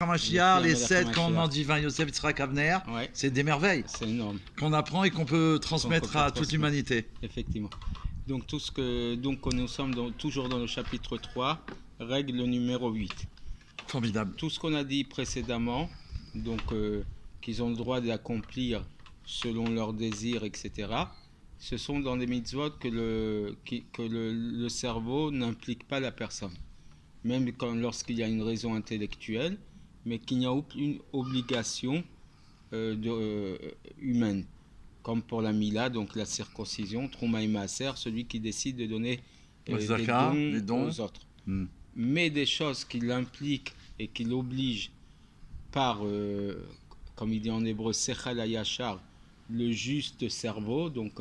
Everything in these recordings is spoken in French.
Mashiach, les 7 Mashiach. commandements divins, Yosef Yitzhak Avner, Ouais, c'est des merveilles c'est énorme. qu'on apprend et qu'on peut transmettre à toute l'humanité. Effectivement. Donc, nous sommes toujours dans le chapitre 3, règle numéro 8. Formidable. Tout ce qu'on a dit précédemment, donc qu'ils ont le droit d'accomplir selon leurs désirs, etc., ce sont dans des mitzvot que le cerveau n'implique pas la personne. Même lorsqu'il y a une raison intellectuelle, mais qu'il n'y a aucune obligation humaine. Comme pour la Mila, donc la circoncision, Trouma et Maaser, celui qui décide de donner des dons aux autres. Mais des choses qui l'impliquent et qui l'obligent par, comme il dit en hébreu, Sechal Hayashar, le juste cerveau, donc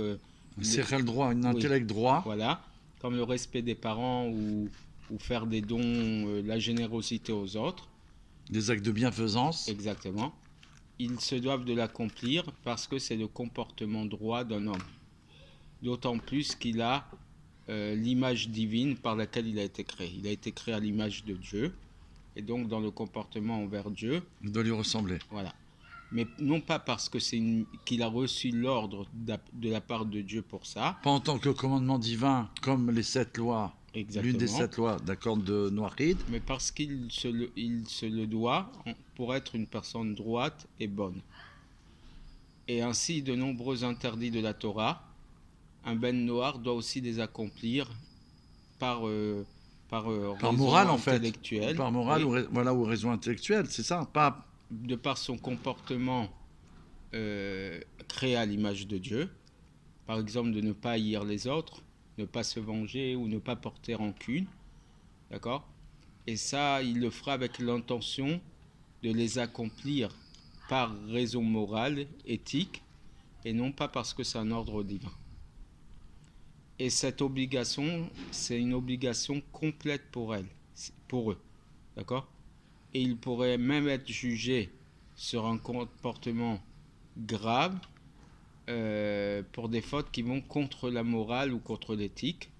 Sechal droit, un intellect droit. Voilà, comme le respect des parents ou faire des dons, la générosité aux autres. Des actes de bienfaisance. Exactement. Ils se doivent de l'accomplir parce que c'est le comportement droit d'un homme. D'autant plus qu'il a l'image divine par laquelle il a été créé. Il a été créé à l'image de Dieu. Et donc, dans le comportement envers Dieu, il doit lui ressembler. Voilà. Mais non pas parce que qu'il a reçu l'ordre de la part de Dieu pour ça. Pas en tant que commandement divin, comme les 7 lois. Exactement. L'une des 7 lois, d'accord, de Noachide. Mais parce qu'il se le doit pour être une personne droite et bonne. Et ainsi, de nombreux interdits de la Torah, un ben noir doit aussi les accomplir par morale, en fait. Intellectuelle. Par morale, oui. ou raison intellectuelle, c'est ça. Pas de par son comportement créé à l'image de Dieu. Par exemple, de ne pas haïr les autres, ne pas se venger ou ne pas porter rancune. D'accord ? Et ça, il le fera avec l'intention de les accomplir par raison morale, éthique, et non pas parce que c'est un ordre divin. Et cette obligation, c'est une obligation complète pour eux. D'accord ? Et ils pourraient même être jugés sur un comportement grave pour des fautes qui vont contre la morale ou contre l'éthique,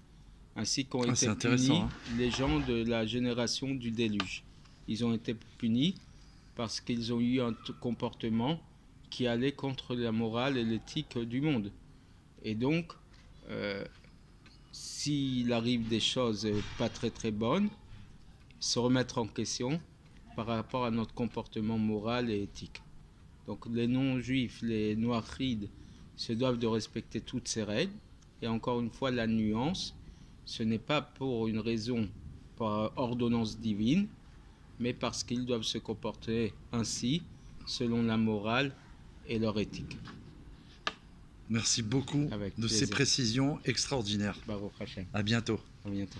ainsi qu'ont été punis les gens de la génération du déluge. Ils ont été punis parce qu'ils ont eu un comportement qui allait contre la morale et l'éthique du monde. Et donc, s'il arrive des choses pas très très bonnes, se remettre en question par rapport à notre comportement moral et éthique. Donc les non-juifs, les noachides, se doivent de respecter toutes ces règles. Et encore une fois, la nuance, ce n'est pas pour une raison, par ordonnance divine, mais parce qu'ils doivent se comporter ainsi, selon la morale et leur éthique. Merci beaucoup de ces précisions extraordinaires. Baruch Hashem. À bientôt. À bientôt.